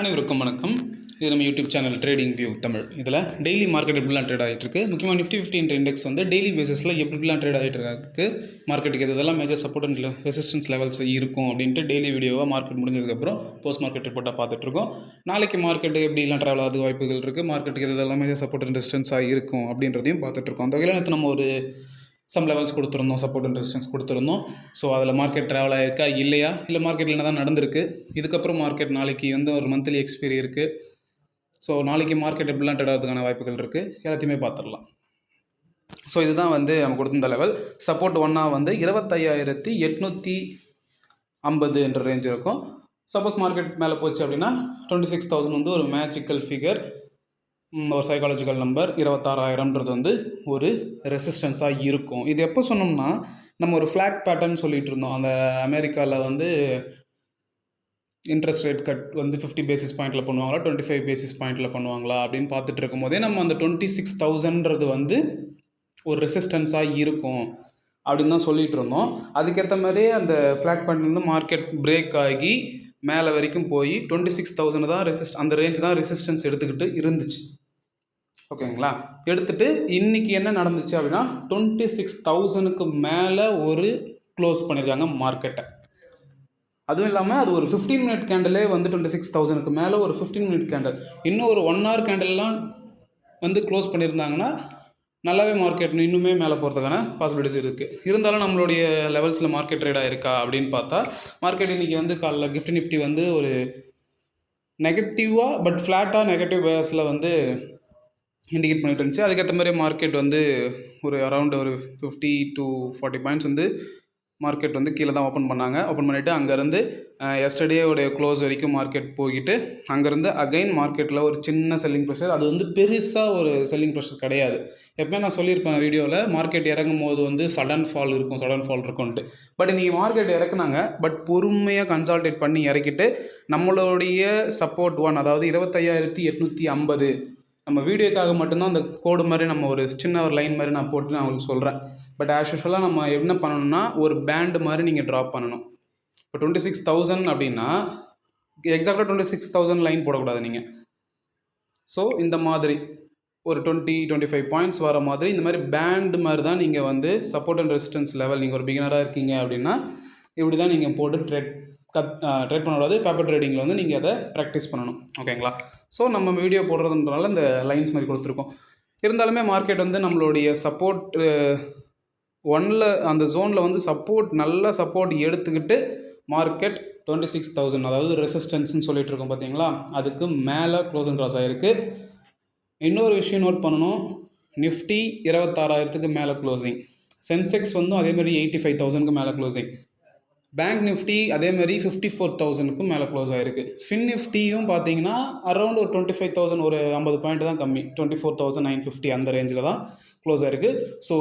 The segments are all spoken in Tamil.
அனைவருக்கும் வணக்கம். இது நம்ம YouTube channel trading view Tamil. இதில் டெய்லி மார்க்கெட் எப்படிலாம் ட்ரேட் ஆகிட்டு இருக்கு, முக்கியமாக நிஃப்டி 50 இண்டெக்ஸ் வந்து டெய்லி பேசிஸில் எப்படிலாம் ட்ரேட் ஆகிட்டு இருக்கு, மார்க்கெட்டுக்கு இதெல்லாம் major support and resistance levels இருக்கும் அப்படின்ட்டு டெய்லி வீடியோவாக மார்க்கெட் முடிஞ்சதுக்கப்புறம் போஸ்ட் மார்க்கெட் ரிப்போர்ட்டாக பார்த்துட்ருக்கோம். நாளைக்கு மார்க்கெட்டு எப்படிலாம் ட்ராவல் ஆகுது வாய்ப்புகள் இருக்குது, மார்க்கெட்டுக்கு இதெல்லாம் மேஜர் சப்போர்ட் அண்ட் ரெசிஸ்டன்ஸாக இருக்கும் அப்படின்றதையும் பார்த்துட்ருக்கோம். அந்த வகையில் நேற்று நம்ம ஒரு சம் லெவல்ஸ் கொடுத்துருந்தோம், சப்போர்ட் அண்ட் ரெசிஸ்டன்ஸ் கொடுத்துருந்தோம். ஸோ அதில் மார்க்கெட் ட்ராவல் ஆகிருக்கா இல்லையா, இல்லை மார்க்கெட்டில் என்ன தான் நடந்திருக்கு, இதுக்கப்புறம் மார்க்கெட் நாளைக்கு வந்து ஒரு மந்த்லி எக்ஸ்பைரி இருக்குது. ஸோ நாளைக்கு மார்க்கெட் எப்படிலாம் ட்ரேட் ஆகிறதுக்கான வாய்ப்புகள் இருக்குது, எல்லாத்தையுமே பார்த்துடலாம். ஸோ இதுதான் வந்து நம்ம கொடுத்துருந்த லெவல். சப்போர்ட் ஒன்னாக வந்து 25,850 என்ற ரேஞ்ச் இருக்கும். சப்போஸ் மார்க்கெட் மேலே போச்சு அப்படின்னா 26,000 வந்து ஒரு மேஜிக்கல் ஃபிகர், ஒரு சைக்காலஜிக்கல் நம்பர். 26,000ன்றது வந்து ஒரு ரெசிஸ்டன்ஸாக இருக்கும். இது எப்போ சொன்னோம்னா, நம்ம ஒரு ஃப்ளாக் பேட்டர்ன் சொல்லிகிட்டு இருந்தோம். அந்த அமெரிக்காவில் வந்து இன்ட்ரெஸ்ட் ரேட் கட் வந்து 50 பேசிஸ் பாயிண்டில் பண்ணுவாங்களா, 25 பேசிஸ் பாயிண்டில் பண்ணுவாங்களா அப்படின்னு பார்த்துட்டு இருக்கும் போதே நம்ம அந்த 26,000ன்றது வந்து ஒரு ரெசிஸ்டன்ஸாக இருக்கும் அப்படின்னு தான் சொல்லிகிட்டு இருந்தோம். அதுக்கேற்ற மாதிரியே அந்த ஃப்ளாக் பேட்டர்ன் மார்க்கெட் பிரேக் ஆகி மேலே வரைக்கும் போய் 26,000 தான் அந்த ரேஞ்ச் தான் ரெசிஸ்டன்ஸ் எடுத்துக்கிட்டு இருந்துச்சு. ஓகேங்களா? எடுத்துகிட்டு இன்றைக்கி என்ன நடந்துச்சு அப்படின்னா 26,000க்கு மேலே ஒரு க்ளோஸ் பண்ணியிருக்காங்க மார்க்கெட்டை. அதுவும் இல்லாமல் அது ஒரு 15 மினிட் கேண்டலே வந்து 26,000க்கு மேலே ஒரு 15 மினிட் கேண்டல், இன்னும் ஒரு 1 hour கேண்டல்லாம் வந்து க்ளோஸ் பண்ணியிருந்தாங்கன்னா நல்லாவே மார்க்கெட் இன்னுமே மேலே போகிறதுக்கான பாசிபிலிட்டிஸ் இருக்குது. இருந்தாலும் நம்மளுடைய லெவல்ஸில் மார்க்கெட் ட்ரேடாக இருக்கா அப்படின்னு பார்த்தா, மார்க்கெட் இன்றைக்கி வந்து காலைல கிஃப்ட் நிஃப்டி வந்து ஒரு நெகட்டிவாக பட் ஃப்ளாட்டாக நெகட்டிவ் பேஸில் வந்து இண்டிகேட் பண்ணிட்டு இருந்துச்சு. அதுக்கேற்ற மாதிரி மார்க்கெட் வந்து ஒரு அரௌண்ட் ஒரு 50 to 40 பாயிண்ட்ஸ் வந்து மார்க்கெட் வந்து கீழே தான் ஓப்பன் பண்ணாங்க. ஓப்பன் பண்ணிவிட்டு அங்கேருந்து எஸ்டர்டேயோடைய க்ளோஸ் வரைக்கும் மார்க்கெட் போய்கிட்டு அங்கேருந்து அகைன் மார்க்கெட்டில் ஒரு சின்ன செல்லிங் ப்ரெஷர். அது வந்து பெருசாக ஒரு செல்லிங் ப்ரெஷர் கிடையாது. எப்பவுமே நான் சொல்லியிருப்பேன் வீடியோவில், மார்க்கெட் இறங்கும் போது வந்து சடன் ஃபால் இருக்கும்ன்ட்டு. பட் இன்றைக்கி மார்க்கெட் இறக்குனாங்க, பட் பொறுமையாக கன்சால்டேட் பண்ணி இறக்கிட்டு நம்மளுடைய சப்போர்ட் ஒன், அதாவது 25,850, நம்ம வீடியோக்காக மட்டும்தான் அந்த கோடு மாதிரி நம்ம ஒரு சின்ன ஒரு லைன் மாதிரி நான் போட்டு நான் உங்களுக்கு சொல்கிறேன். பட் ஆஸ் யூஷுவலாக நம்ம என்ன பண்ணணும்னா ஒரு பேண்டு மாதிரி நீங்கள் ட்ராப் பண்ணணும். இப்போ 26,000 அப்படின்னா எக்ஸாக்டாக 26,000 லைன் போடக்கூடாது நீங்கள். ஸோ இந்த மாதிரி ஒரு 20-25 பாயிண்ட்ஸ் வர மாதிரி இந்த மாதிரி பேண்டு மாதிரி தான் நீங்கள் வந்து சப்போர்ட் அண்ட் ரெசிஸ்டன்ஸ் லெவல், நீங்கள் ஒரு பிகினராக இருக்கீங்க அப்படின்னா இப்படி தான் நீங்கள் போட்டு ட்ரேட் பண்ணக்கூடாது. பேப்பர் ட்ரேடிங்கில் வந்து நீங்கள் அதை ப்ராக்டிஸ் பண்ணணும். ஓகேங்களா? ஸோ நம்ம வீடியோ போடுறதுன்றனால இந்த லைன்ஸ் மாதிரி கொடுத்துருக்கோம். இருந்தாலுமே மார்க்கெட் வந்து நம்மளுடைய சப்போர்ட் ஒன்னில் அந்த ஜோனில் வந்து நல்ல சப்போர்ட் எடுத்துக்கிட்டு மார்க்கெட் 26,000, அதாவது ரெசிஸ்டன்ஸ்னு சொல்லிட்டு இருக்கோம் பார்த்தீங்களா, அதுக்கு மேலே க்ளோஸ் அண்ட் கிராஸ் ஆகிருக்கு. இன்னொரு விஷயம் நோட் பண்ணணும், நிஃப்டி 26,000க்கு மேலே க்ளோசிங், சென்செக்ஸ் வந்து அதேமாதிரி 85,000க்கு மேலே க்ளோசிங், பேங்க் நிஃப்டி அதேமாதிரி 54,000க்கும் மேலே க்ளோஸ் ஆகிருக்கு. ஃபின் நிஃப்டியும் பார்த்தீங்கன்னா அரௌண்ட் ஒரு 25,000, ஒரு 50 பாயிண்ட் தான் கம்மி, 24,950 அந்த ரேஞ்சில் தான் க்ளோஸ் ஆகிருக்கு. ஸோ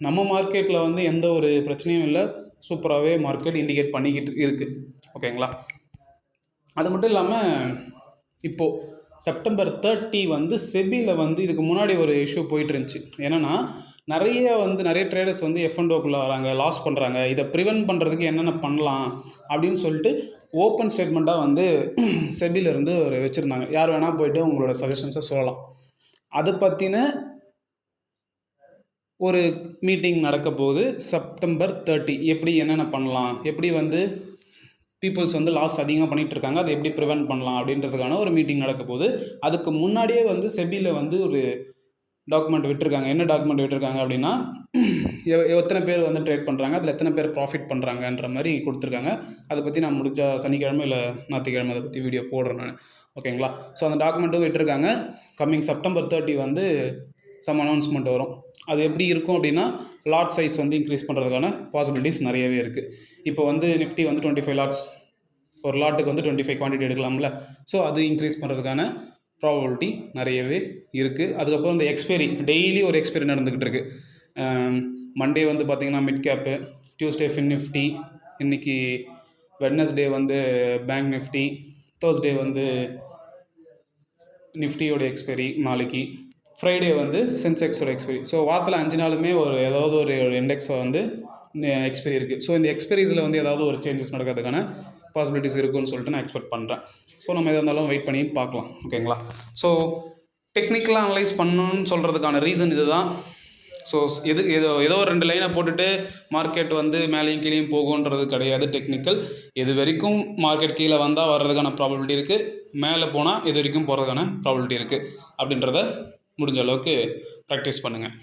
நம்ம மார்க்கெட்டில் வந்து எந்த ஒரு பிரச்சனையும் இல்லை, சூப்பராகவே மார்க்கெட் இண்டிகேட் பண்ணிக்கிட்டு இருக்குது. ஓகேங்களா? அது மட்டும் இல்லாமல் இப்போது செப்டம்பர் 30 வந்து செபியில் வந்து இதுக்கு முன்னாடி ஒரு இஷ்யூ போயிட்டு இருந்துச்சு. என்னென்னா நிறைய ட்ரேடர்ஸ் வந்து F&Oக்குள்ளே வராங்க, லாஸ் பண்ணுறாங்க. இதை ப்ரிவென்ட் பண்ணுறதுக்கு என்னென்ன பண்ணலாம் அப்படின்னு சொல்லிட்டு ஓப்பன் ஸ்டேட்மெண்ட்டாக வந்து செபியிலேருந்து ஒரு வச்சுருந்தாங்க. யார் வேணால் போய்ட்டு உங்களோட சஜஷன்ஸை சொல்லலாம். அதை பற்றின ஒரு மீட்டிங் நடக்க போகுது செப்டம்பர் 30. எப்படி என்னென்ன பண்ணலாம், எப்படி வந்து பீப்புள்ஸ் வந்து லாஸ் அதிகமாக பண்ணிகிட்டு இருக்காங்க, அதை எப்படி ப்ரிவென்ட் பண்ணலாம் அப்படின்றதுக்கான ஒரு மீட்டிங் நடக்க போகுது. அதுக்கு முன்னாடியே வந்து செபியில் வந்து ஒரு டாக்குமெண்ட் விட்டுருக்காங்க. என்ன டாக்குமெண்ட் விட்டுருக்காங்க அப்படின்னா, எத்தனை பேர் வந்து ட்ரேட் பண்ணுறாங்க, அதில் எத்தனை பேர் ப்ராஃபிட் பண்ணுறாங்கன்ற மாதிரி கொடுத்துருக்காங்க. அதை பற்றி நான் முடிஞ்ச சனிக்கிழமை இல்லை ஞாயிற்றுக்கிழமை அதை பற்றி வீடியோ போடுறேன் நான். ஓகேங்களா? ஸோ அந்த டாக்குமெண்ட்டும் விட்டுருக்காங்க. கம்மிங் செப்டம்பர் 30 வந்து சம் அனௌன்ஸ்மெண்ட் வரும். அது எப்படி இருக்கும் அப்படின்னா, லாட் சைஸ் வந்து இன்க்ரீஸ் பண்ணுறதுக்கான பாசிபிலிட்டிஸ் நிறையவே இருக்குது. இப்போ வந்து நிஃப்டி வந்து 25 லாட்ஸ், ஒரு லாட்டுக்கு வந்து 25 குவான்டிட்டி எடுக்கலாம்ல. ஸோ அது இன்க்ரீஸ் பண்ணுறதுக்கான ப்ராபபிலிட்டி நிறையவே இருக்குது. அதுக்கப்புறம் இந்த எக்ஸ்பைரி, டெய்லி ஒரு எக்ஸ்பைரி நடந்துக்கிட்டு இருக்குது. மண்டே வந்து பார்த்திங்கன்னா mid gap, Tuesday fin Nifty, இன்றைக்கி வெட்னஸ்டே வந்து பேங்க் நிஃப்டி, தேர்ஸ்டே வந்து நிஃப்டியோட எக்ஸ்பைரி, நாளைக்கு ஃப்ரைடே வந்து சென்செக்ஸோட எக்ஸ்பைரி. ஸோ வாரத்தில் 5 நாளுமே ஏதாவது ஒரு இண்டெக்ஸை வந்து எக்ஸ்பைரி இருக்குது. ஸோ இந்த எக்ஸ்பைரிஸில் வந்து ஏதாவது ஒரு சேஞ்சஸ் நடக்கிறதுக்கான பாசிபிலிட்டிஸ் இருக்குன்னு சொல்லிட்டு நான் எக்ஸ்பெக்ட் பண்ணுறேன். ஸோ நம்ம எதாக இருந்தாலும் வெயிட் பண்ணி பார்க்கலாம். ஓகேங்களா? ஸோ டெக்னிக்கலாக அனலைஸ் பண்ணணும்னு சொல்கிறதுக்கான ரீசன் இது தான். ஸோ ஏதோ 2 லைனை போட்டுட்டு மார்க்கெட் வந்து மேலேயும் கீழேயும் போகுன்றது கிடையாது. டெக்னிக்கல் எது வரைக்கும் மார்க்கெட் கீழே வந்தால் வர்றதுக்கான ப்ராபபிலிட்டி இருக்குது, மேலே போனால் எது வரைக்கும் போகிறதுக்கான ப்ராபபிலிட்டி இருக்குது அப்படின்றத முடிஞ்ச அளவுக்கு ப்ராக்டிஸ் பண்ணுங்கள்.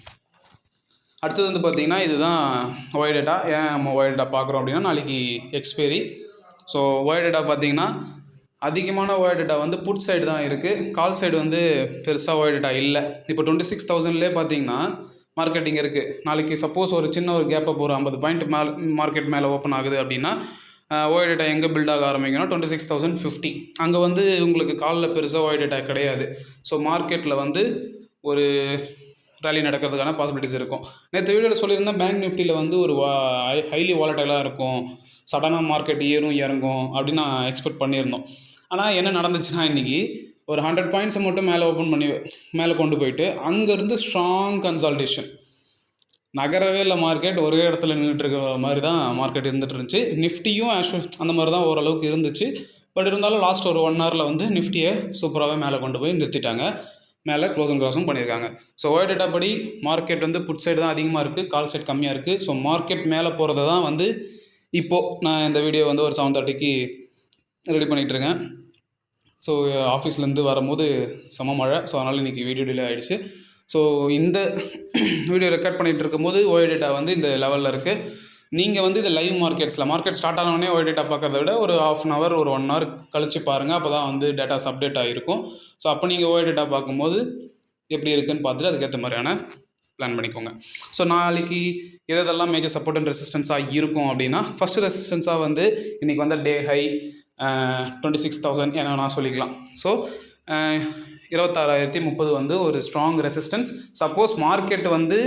அடுத்தது வந்து பார்த்திங்கன்னா இதுதான் ஒய் டேட்டா. ஏன் நம்ம ஒய் டேட்டா பார்க்குறோம் அப்படின்னா நாளைக்கு எக்ஸ்பைரி. ஸோ ஒய் டேட்டா பார்த்திங்கன்னா அதிகமான ஒய் டேட்டா வந்து புட் சைடு தான் இருக்குது, கால் சைடு வந்து பெருசாக ஒய் டேட்டா இல்லை. இப்போ 26,000லே பார்த்திங்கன்னா மார்க்கெட்டிங் இருக்குது. நாளைக்கு சப்போஸ் ஒரு சின்ன ஒரு கேப்பை ஒரு 50 பாயிண்ட் மேலே மார்க்கெட் மேலே ஓப்பன் ஆகுது அப்படின்னா ஒய் டேட்டா எங்கே பில்ட் ஆக ஆரம்பிக்கணும் 26,050. அங்கே வந்து உங்களுக்கு காலில் பெருசாக ஒய் டேட்டா கிடையாது. ஸோ மார்க்கெட்டில் வந்து ஒரு ரேலி நடக்கிறதுக்கான பாசிபிலிட்டிஸ் இருக்கும். நேற்று வீடியோவில் சொல்லியிருந்தேன் பேங்க் நிஃப்டியில் வந்து ஒரு ஹைலி வாலட்டைலாக இருக்கும், சடனாக மார்க்கெட் ஏறும் இறங்கும் அப்படின்னு நான் எக்ஸ்பெக்ட் பண்ணியிருந்தோம். ஆனால் என்ன நடந்துச்சுன்னா இன்றைக்கி ஒரு 100 பாயிண்ட்ஸை மட்டும் மேலே கொண்டு போயிட்டு அங்கேருந்து ஸ்ட்ராங் கன்சால்டேஷன், நகரவே இல்லை மார்க்கெட், ஒரே இடத்துல நின்றுட்டு இருக்கிற மாதிரி தான் மார்க்கெட் இருந்துகிட்டு இருந்துச்சு. நிஃப்டியும் அந்த மாதிரி தான் ஓரளவுக்கு இருந்துச்சு. பட் இருந்தாலும் லாஸ்ட் ஒரு 1 ஹவரில் வந்து நிஃப்டியை சூப்பராகவே மேலே கொண்டு போய் நிறுத்திட்டாங்க, மேலே க்ளோஸ் அண்ட் கிராஸும் பண்ணியிருக்காங்க. ஸோ ஒய் டேட்டா படி மார்க்கெட் வந்து புட் சைடு தான் அதிகமாக இருக்குது, கால் சைடு கம்மியாக இருக்குது. ஸோ மார்க்கெட் மேலே போகிறத தான் வந்து இப்போது நான் இந்த வீடியோ வந்து ஒரு 7:30க்கு ரெடி பண்ணிகிட்ருக்கேன். ஸோ ஆஃபீஸ்லேருந்து வரும்போது செம மழை, ஸோ அதனால் இன்றைக்கி வீடியோ டிலே ஆகிடுச்சு. ஸோ இந்த வீடியோ ரெக்கார்ட் பண்ணிகிட்டு இருக்கும்போது ஒய் டேட்டா வந்து இந்த லெவலில் இருக்குது. நீங்கள் வந்து இந்த லைவ் மார்க்கெட் ஸ்டார்ட் ஆனோடனே ஒய் டேட்டா பார்க்குறத விட ஒரு 1/2 hour ஒரு 1 hour கழித்து பாருங்கள், அப்போ தான் வந்து டேட்டாஸ் அப்டேட் ஆகிருக்கும். ஸோ அப்போ நீங்கள் ஒய் டேட்டா பார்க்கும்போது எப்படி இருக்குதுன்னு பார்த்துட்டு அதுக்கேற்ற மாதிரியான பிளான் பண்ணிக்கோங்க. ஸோ நாளைக்கு எதெல்லாம் மேஜர் சப்போர்ட் அண்ட் ரெசிஸ்டன்ஸாக இருக்கும் அப்படின்னா, ஃபஸ்ட்டு ரெசிஸ்டன்ஸாக வந்து இன்றைக்கி வந்து டே ஹை 26,000 என்ன நான் சொல்லிக்கலாம். ஸோ 26,030 வந்து ஒரு ஸ்ட்ராங் ரெசிஸ்டன்ஸ். சப்போஸ் மார்க்கெட் வந்து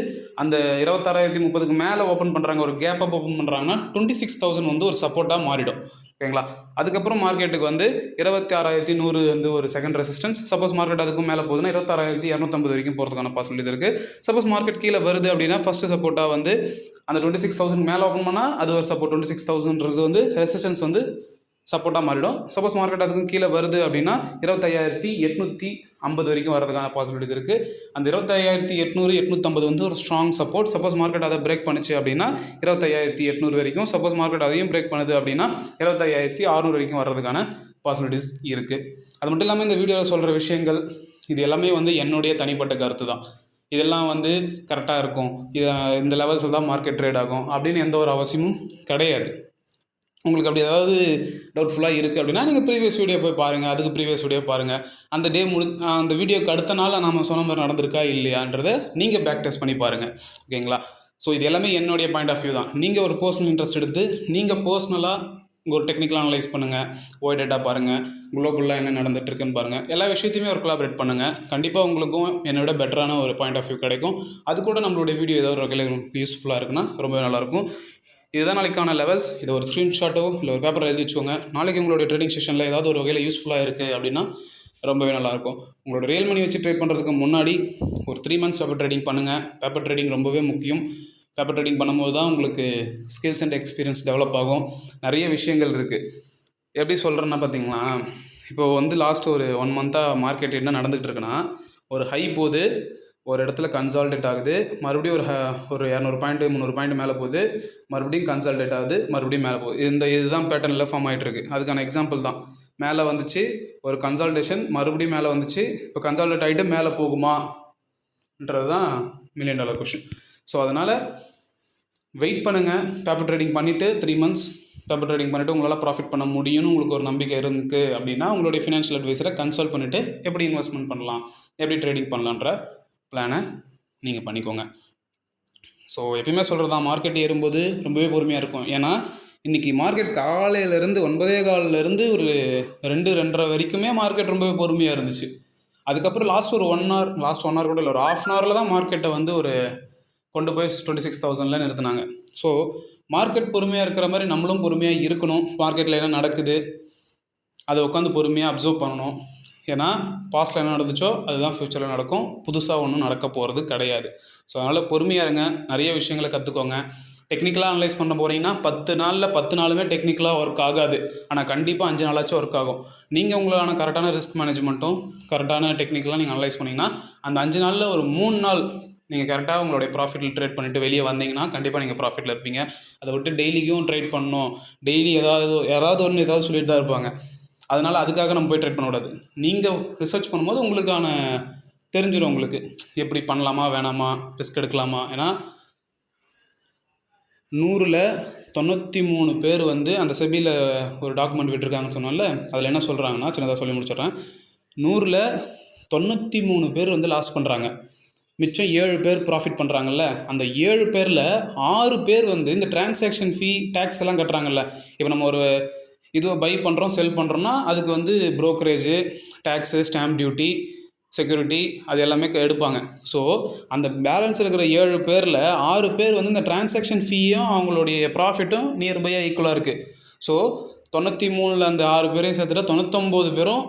அந்த 26,030க்கு மேலே ஓப்பன் பண்ணுறாங்க, ஒரு கேப் அப் ஓப்பன் பண்ணுறாங்கன்னா 26,000 வந்து ஒரு சப்போர்ட்டாக மாறிடும். ஓகேங்களா? அதுக்கப்புறம் மார்க்கெட்டுக்கு வந்து 26,100 வந்து ஒரு செகண்ட் ரெசிஸ்டன்ஸ். சப்போஸ் மார்க்கெட் அதுக்கும் மேலே போகுதுன்னா 26,250 வரைக்கும் போகிறதுக்கான பாசிபிலிட்டிஸ் இருக்குது. சப்போஸ் மார்க்கெட் கீழே வருது அப்படின்னா ஃபஸ்ட்டு சப்போர்ட்டாக வந்து அந்த 26,000 மேலே ஓப்பன் பண்ணால் அது ஒரு சப்போர்ட், 26,000ன்றது வந்து ரெசிஸ்டன்ஸ் வந்து சப்போர்ட்டாக மாறிடும். சப்போஸ் மார்க்கெட் அதுக்கும் கீழே வருது அப்படின்னா 25,850 வரைக்கும் வரதுக்கான பாசிபிலிட்டிஸ் இருக்குது. அந்த 25,800 850 வந்து ஒரு ஸ்ட்ராங் சப்போர்ட். சப்போஸ் மார்க்கெட் அதை பிரேக் பண்ணிச்சு அப்படின்னா 25,800 வரைக்கும். சப்போஸ் மார்க்கெட் அதையும் பிரேக் பண்ணுது அப்படின்னா 25,600 வரைக்கும் வர்றதுக்கான பாசிபிலிட்டிஸ் இருக்குது. அது மட்டும் இல்லாமல் இந்த வீடியோவில் சொல்கிற விஷயங்கள் இது எல்லாமே வந்து என்னுடைய தனிப்பட்ட கருத்து தான். இதெல்லாம் வந்து கரெக்டாக இருக்கும், இந்த லெவல்ஸில் தான் மார்க்கெட் ட்ரேட் ஆகும் அப்படின்னு எந்த ஒரு அவசியமும் கிடையாது. உங்களுக்கு அப்படி ஏதாவது டவுட்ஃபுல்லாக இருக்குது அப்படின்னா நீங்கள் ப்ரீவியஸ் வீடியோ போய் பாருங்கள், அதுக்கு ப்ரீவியஸ் வீடியோ பாருங்கள். அந்த டே அந்த வீடியோக்கு அடுத்த நாள் நாம் சொன்ன மாதிரி நடந்திருக்கா இல்லையான்றதை நீங்கள் பேக் டெஸ்ட் பண்ணி பாருங்கள். ஓகேங்களா? ஸோ இது எல்லாமே என்னுடைய பாயிண்ட் ஆஃப் வியூ தான். நீங்கள் ஒரு பர்சனல் இன்ட்ரெஸ்ட் எடுத்து நீங்கள் பர்சனலாக ஒரு டெக்னிக்கலாக அனலைஸ் பண்ணுங்கள், ஒய் டேட்டா பாருங்கள், குளோபலாக என்ன நடந்துகிட்ருக்குன்னு பாருங்கள், எல்லா விஷயத்தையுமே ஒரு கொலாபரேட் பண்ணுங்கள். கண்டிப்பாக உங்களுக்கும் என்னோட பெட்டரான ஒரு பாயிண்ட் ஆஃப் வியூ கிடைக்கும். அது கூட நம்மளுடைய வீடியோ ஏதாவது ஒரு வகையில் யூஸ்ஃபுல்லாக இருக்குன்னா ரொம்பவே நல்லாயிருக்கும். இதுதான் நாளைக்கான லெவல்ஸ். இதை ஒரு ஸ்க்ரீன்ஷாட்டோ இல்லை ஒரு பேப்பரில் எழுதி வச்சுக்கோங்க. நாளைக்கு உங்களுடைய ட்ரேடிங் செஷனில் ஏதாவது ஒரு வகையில் யூஸ்ஃபுல்லாக இருக்குது அப்படின்னா ரொம்பவே நல்லாயிருக்கும். உங்களோட ரியல் மணி வச்சு ட்ரேட் பண்ணுறதுக்கு முன்னாடி ஒரு 3 months பேப்பர் ட்ரேடிங் பண்ணுங்கள். பேப்பர் ட்ரேடிங் ரொம்பவே முக்கியம். பேப்பர் ட்ரேடிங் பண்ணும்போது தான் உங்களுக்கு ஸ்கில்ஸ் அண்ட் எக்ஸ்பீரியன்ஸ் டெவலப் ஆகும். நிறைய விஷயங்கள் இருக்குது. எப்படி சொல்கிறேன்னா பார்த்தீங்களா, இப்போது வந்து லாஸ்ட் ஒரு 1 month-ஆக மார்க்கெட் என்ன நடந்துகிட்டு இருக்குன்னா, ஒரு ஹை போகுது, ஒரு இடத்துல கன்சால்டேட் ஆகுது, மறுபடியும் ஒரு 200 பாயிண்ட் 300 பாயிண்ட் மேலே போகுது, மறுபடியும் கன்சால்டேட் ஆகுது, மறுபடியும் மேலே போகுது. இதுதான் பேட்டர்னில் ஃபார்ம் ஆகிட்டுருக்கு. அதுக்கான எக்ஸாம்பிள் தான். மேலே வந்துச்சு, ஒரு கன்சால்டேஷன், மறுபடியும் மேலே வந்துச்சு, இப்போ கன்சால்டேட் ஆகிட்டு மேலே போகுமான்றது தான் $1 million கொஷின். ஸோ அதனால் வெயிட் பண்ணுங்கள். பேப்பர் ட்ரேடிங் பண்ணிவிட்டு 3 months பேப்பர் ட்ரேடிங் பண்ணிவிட்டு உங்களால் ப்ராஃபிட் பண்ண முடியும்னு உங்களுக்கு ஒரு நம்பிக்கை இருக்குது அப்படின்னா உங்களுடைய ஃபினான்ஷியல் அட்வைஸரை கன்சல்ட் பண்ணிவிட்டு எப்படி இன்வெஸ்ட்மெண்ட் பண்ணலாம், எப்படி ட்ரேடிங் பண்ணலான்ற பிளானை நீங்கள் பண்ணிக்கோங்க. ஸோ எப்பயுமே சொல்கிறது தான், மார்க்கெட் ஏறும்போது ரொம்பவே பொறுமையாக இருக்கும். ஏன்னா இன்றைக்கி மார்க்கெட் காலையிலேருந்து 9:15 ஒரு 2-2:30 வரைக்குமே மார்க்கெட் ரொம்பவே பொறுமையாக இருந்துச்சு. அதுக்கப்புறம் லாஸ்ட் ஒரு 1 hour கூட இல்லை, ஒரு 1/2 hour தான் மார்க்கெட்டை வந்து ஒரு கொண்டு போய் 26,000 நிறுத்தினாங்க. ஸோ மார்க்கெட் பொறுமையாக இருக்கிற மாதிரி நம்மளும் பொறுமையாக இருக்கணும். மார்க்கெட்டில் என்ன நடக்குது அதை உட்காந்து பொறுமையாக அப்சர்வ் பண்ணணும். ஏன்னா பாஸ்ட்டில் என்ன நடந்துச்சோ அதுதான் ஃப்யூச்சரில் நடக்கும், புதுசாக ஒன்றும் நடக்க போகிறது கிடையாது. ஸோ அதனால் பொறுமையாக இருங்க, நிறைய விஷயங்களை கற்றுக்கோங்க. டெக்னிக்கலாக அனலைஸ் பண்ண போகிறீங்கன்னா 10 நாளில் 10 நாளுமே டெக்னிக்கலாக ஒர்க் ஆகாது. ஆனால் கண்டிப்பாக 5 நாளாச்சும் ஒர்க் ஆகும். நீங்கள் உங்களான கரெக்டான ரிஸ்க் மேனேஜ்மெண்ட்டும் கரெக்டான டெக்னிக்கலாக நீங்கள் அனலைஸ் பண்ணிங்கன்னா அந்த 5 நாளில் ஒரு 3 நாள் நீங்கள் கரெக்டாக உங்களுடைய ப்ராஃபிட்டில் ட்ரேட் பண்ணிவிட்டு வெளியே வந்தீங்கன்னா கண்டிப்பாக நீங்கள் ப்ராஃபிட்டில் இருப்பீங்க. அதை விட்டு டெய்லிக்கும் ட்ரேட் பண்ணணும், டெய்லி ஏதாவது சொல்லிட்டு தான் இருப்பாங்க. அதனால் அதுக்காக நம்ம போய் ட்ரேட் பண்ணக்கூடாது. நீங்கள் ரிசர்ச் பண்ணும்போது உங்களுக்கான தெரிஞ்சிடும், உங்களுக்கு எப்படி பண்ணலாமா வேணாமா, ரிஸ்க் எடுக்கலாமா. ஏன்னா 100ல் 93 பேர் வந்து அந்த செபியில் ஒரு டாக்குமெண்ட் விட்டுருக்காங்கன்னு சொன்னால அதில் என்ன சொல்கிறாங்கன்னா, சின்னதாக சொல்லி முடிச்சிடுறேன். 100ல் 93 பேர் வந்து லாஸ் பண்ணுறாங்க, மிச்சம் 7 பேர் ப்ராஃபிட் பண்ணுறாங்கல்ல. அந்த 7 பேரில் 6 பேர் வந்து இந்த டிரான்சாக்ஷன் ஃபீ டேக்ஸ் எல்லாம் கட்டுறாங்கல்ல. இப்போ நம்ம ஒரு இதுவை பை பண்ணுறோம் செல் பண்ணுறோன்னா அதுக்கு வந்து ப்ரோக்கரேஜு, டேக்ஸு, ஸ்டாம்ப் டியூட்டி, செக்யூரிட்டி அது எல்லாமே எடுப்பாங்க. ஸோ அந்த பேலன்ஸ் இருக்கிற 7 பேரில் 6 பேர் வந்து இந்த டிரான்சாக்ஷன் ஃபீயும் அவங்களுடைய ப்ராஃபிட்டும் நியர்பையாக ஈக்குவலாக இருக்குது. ஸோ 93ல் அந்த 6 பேரையும் சேர்த்துட்டா 99 பேரும்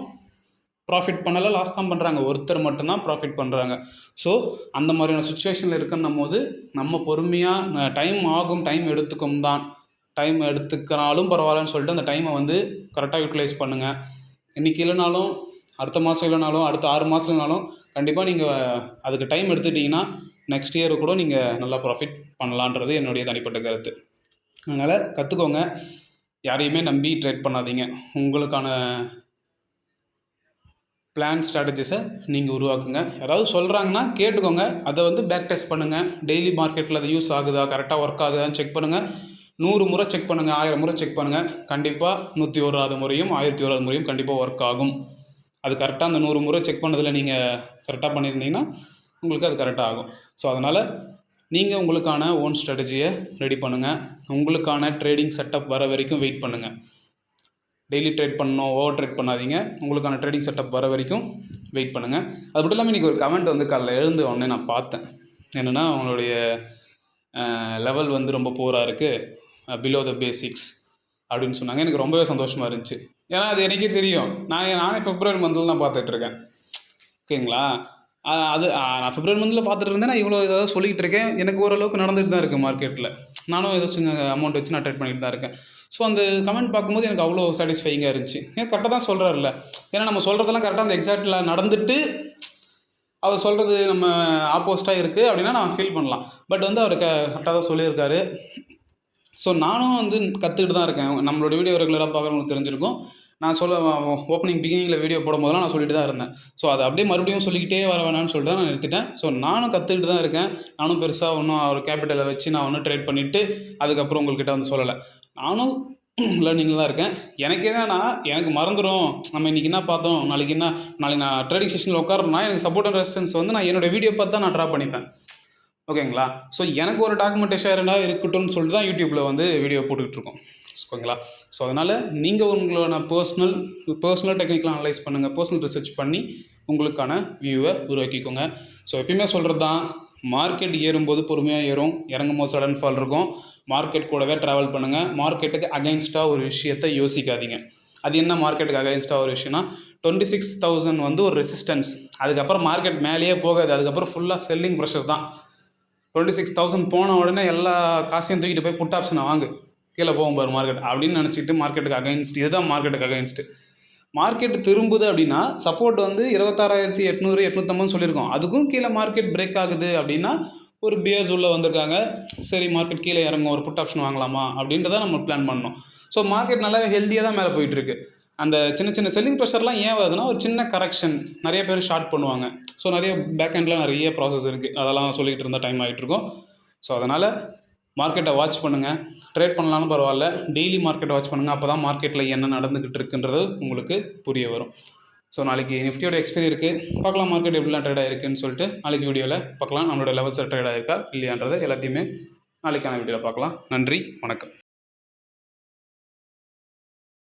ப்ராஃபிட் பண்ணலை, லாஸ் தான் பண்ணுறாங்க. ஒருத்தர் மட்டும்தான் ப்ராஃபிட் பண்ணுறாங்க. ஸோ அந்த மாதிரியான சுச்சுவேஷனில் இருக்குன்னும் போது நம்ம பொறுமையாக டைம் ஆகும், டைம் எடுத்துக்கும் தான், டைம் எடுத்துக்கினாலும் பரவாயில்லன்னு சொல்லிட்டு அந்த டைமை வந்து கரெக்டாக யூட்டிலைஸ் பண்ணுங்கள். இன்றைக்கி இல்லைனாலும் அடுத்த மாதம் இல்லைனாலும் அடுத்த 6 மாதம் இல்லைனாலும் கண்டிப்பாக நீங்கள் அதுக்கு டைம் எடுத்துட்டிங்கன்னா நெக்ஸ்ட் இயர் கூட நீங்கள் நல்லா ப்ராஃபிட் பண்ணலான்றது என்னுடைய தனிப்பட்ட கருத்து. அதனால் கற்றுக்கோங்க, யாரையுமே நம்பி ட்ரேட் பண்ணாதீங்க. உங்களுக்கான பிளான் ஸ்ட்ராட்டஜிஸை நீங்கள் உருவாக்குங்க. யாராவது சொல்கிறாங்கன்னா கேட்டுக்கோங்க, அதை வந்து பேக் டெஸ்ட் பண்ணுங்கள். டெய்லி மார்க்கெட்டில் அது யூஸ் ஆகுதா, கரெக்டாக ஒர்க் ஆகுதான்னு செக் பண்ணுங்கள். 100 முறை செக் பண்ணுங்கள், 1000 முறை செக் பண்ணுங்கள். கண்டிப்பாக 101வது முறையும் 1001வது முறையும் கண்டிப்பாக ஒர்க் ஆகும். அது கரெக்டாக அந்த 100 முறை செக் பண்ணதில் நீங்கள் கரெக்டாக பண்ணியிருந்தீங்கன்னா உங்களுக்கு அது கரெக்டாக ஆகும். ஸோ அதனால் நீங்கள் உங்களுக்கான ஓன் ஸ்ட்ராட்டஜியை ரெடி பண்ணுங்கள். உங்களுக்கான ட்ரேடிங் செட்டப் வர வரைக்கும் வெயிட் பண்ணுங்கள். டெய்லி ட்ரேட் பண்ணணும், ஓவர் ட்ரேட் பண்ணாதீங்க. உங்களுக்கான ட்ரேடிங் செட்டப் வர வரைக்கும் வெயிட் பண்ணுங்கள். அது மட்டும் இல்லாமல் இன்றைக்கி ஒரு கமெண்ட் வந்து காலைல எழுந்து உடனே நான் பார்த்தேன். என்னென்னா, அவங்களுடைய லெவல் வந்து ரொம்ப புவராக இருக்குது, பிலோ த பேசிக்ஸ் அப்படின்னு சொன்னாங்க. எனக்கு ரொம்பவே சந்தோஷமாக இருந்துச்சு. ஏன்னா அது எனக்கே தெரியும். நானே பிப்ரவரி மந்தில் தான் பார்த்துட்ருக்கேன். ஓகேங்களா? நான் பிப்ரவரி மந்தில் பார்த்துட்டு இருந்தேன். நான் இவ்வளோ ஏதாவது சொல்லிக்கிட்டு இருக்கேன். எனக்கு ஓரளவுக்கு நடந்துகிட்டு தான் இருக்குது மார்க்கெட்டில். நானும் ஏதாச்சும் அமௌண்ட் வச்சு நான் ட்ரேட் பண்ணிட்டு தான் இருக்கேன். ஸோ அந்த கமெண்ட் பார்க்கும்போது எனக்கு அவ்வளோ சாட்டிஸ்ஃபைங்காக இருந்துச்சு. ஏன்னா கரெக்டாக தான் சொல்கிறாருல்ல. ஏன்னா நம்ம சொல்கிறதெல்லாம் கரெக்டாக அந்த எக்ஸாக்டில் நடந்துட்டு அவர் சொல்கிறது நம்ம ஆப்போசிட்டாக இருக்குது அப்படின்னா நான் ஃபீல் பண்ணலாம். பட் வந்து அவர் கரெக்டாக தான் சொல்லியிருக்காரு. ஸோ நானும் வந்து கற்றுக்கிட்டு தான் இருக்கேன். நம்மளோட வீடியோ ரெகுலராக பார்க்குறவங்களுக்கு தெரிஞ்சிருக்கும். நான் பிகினிங்கில் வீடியோ போடும்போதெல்லாம் நான் சொல்லிட்டு தான் இருந்தேன். ஸோ அதை அப்படியே மறுபடியும் சொல்லிக்கிட்டே வர வேணான்னு சொல்லிட்டு தான் நான் நிறுத்திட்டேன். ஸோ நானும் கற்றுக்கிட்டு தான் இருக்கேன். நானும் பெருசாக ஒன்றும் ஒரு கேபிட்டலை வச்சு நான் ஒன்றும் ட்ரேட் பண்ணிவிட்டு அதுக்கப்புறம் உங்கள்கிட்ட வந்து சொல்லலை. நானும் லேர்னிங்கில் தான் இருக்கேன். எனக்கு என்னன்னா, எனக்கு மறந்துடும். நம்ம இன்றைக்கி என்ன பார்த்தோம், நாளைக்கு நான் ட்ரேடிங் செஷனில் உட்காரணும்னா எனக்கு சப்போர்ட் அண்ட் ரெசிஸ்டன்ஸ் வந்து நான் என்னோடய வீடியோ பார்த்து தான் நான் ட்ரா பண்ணிப்பேன். ஓகேங்களா? ஸோ எனக்கு ஒரு டாக்குமெண்டேஷன் இருக்கட்டும்னு சொல்லிட்டு தான் யூடியூப்பில் வந்து வீடியோ போட்டுக்கிட்டு இருக்கோம். ஓகேங்களா? ஸோ அதனால் நீங்கள் உங்களோட பர்சனல் டெக்னிக்கலாக அனலைஸ் பண்ணுங்கள், பர்சனல் ரிசர்ச் பண்ணி உங்களுக்கான வியூவை உருவாக்கிக்கோங்க. ஸோ எப்பயுமே சொல்கிறது தான், மார்க்கெட் ஏறும்போது பொறுமையாக ஏறும், இறங்கும் போது சடன் ஃபால் இருக்கும். மார்க்கெட் கூடவே ட்ராவல் பண்ணுங்கள். மார்க்கெட்டுக்கு அகைன்ஸ்டாக ஒரு விஷயத்தை யோசிக்காதீங்க. அது என்ன மார்க்கெட்டுக்கு அகைன்ஸ்டாக ஒரு விஷயம்னா, 26,000 வந்து ஒரு ரெசிஸ்டன்ஸ். அதுக்கப்புறம் மார்க்கெட் மேலேயே போகாது. அதுக்கப்புறம் ஃபுல்லாக செல்லிங் ப்ரெஷர் தான். 26,000 போன உடனே எல்லா காசையும் தூக்கிட்டு போய் புட் ஆப்ஷனை வாங்கு, கீழே போகும் பாரு மார்க்கெட் அப்படின்னு நினச்சிட்டு மார்க்கெட்டுக்கு அகைன்ஸ்ட். இதுதான் மார்க்கெட்டுக்கு அகைன்ஸ்ட்டு. மார்க்கெட் திரும்புது அப்படின்னா சப்போர்ட் வந்து 26,800 850 சொல்லியிருக்கோம். அதுக்கும் கீழே மார்க்கெட் பிரேக் ஆகுது அப்படின்னா ஒரு பியர்ஸ் உள்ளே வந்திருக்காங்க, சரி மார்க்கெட் கீழே இறங்கும், ஒரு புட் ஆப்ஷன் வாங்கலாமா அப்படின்றத நம்ம பிளான் பண்ணணும். ஸோ மார்க்கெட் நல்லா ஹெல்த்தியாக தான் மேலே போயிட்டுருக்கு. அந்த சின்ன செல்லிங் ப்ரெஷர்லாம் ஏன் வருதுன்னா, ஒரு சின்ன கரெக்ஷன், நிறைய பேர் ஷார்ட் பண்ணுவாங்க. ஸோ நிறைய பேக் எண்டில் நிறைய ப்ராசஸ் இருக்குது, அதெல்லாம் சொல்லிகிட்டு இருந்தால் டைம் ஆகிட்டுருக்கும். ஸோ அதனால் மார்க்கெட்டை வாட்ச் பண்ணுங்கள். ட்ரேட் பண்ணலான்னு பரவாயில்ல, டெய்லி மார்க்கெட்டை வாட்ச் பண்ணுங்கள். அப்போ தான் மார்க்கெட்டில் என்ன நடந்துக்கிட்டு இருக்குன்றது உங்களுக்கு புரிய வரும். ஸோ நாளைக்கு நிஃப்டியோட எக்ஸ்பைரி இருக்குது, பார்க்கலாம் மார்க்கெட் எப்படிலாம் ட்ரேட் ஆகிருக்குன்னு சொல்லிட்டு நாளைக்கு வீடியோவில் பார்க்கலாம். நம்மளோட லெவல்ஸில் ட்ரேட் ஆகிருக்கா இல்லையான்றதை எல்லாத்தையுமே நாளைக்கான வீடியோவில் பார்க்கலாம். நன்றி, வணக்கம்.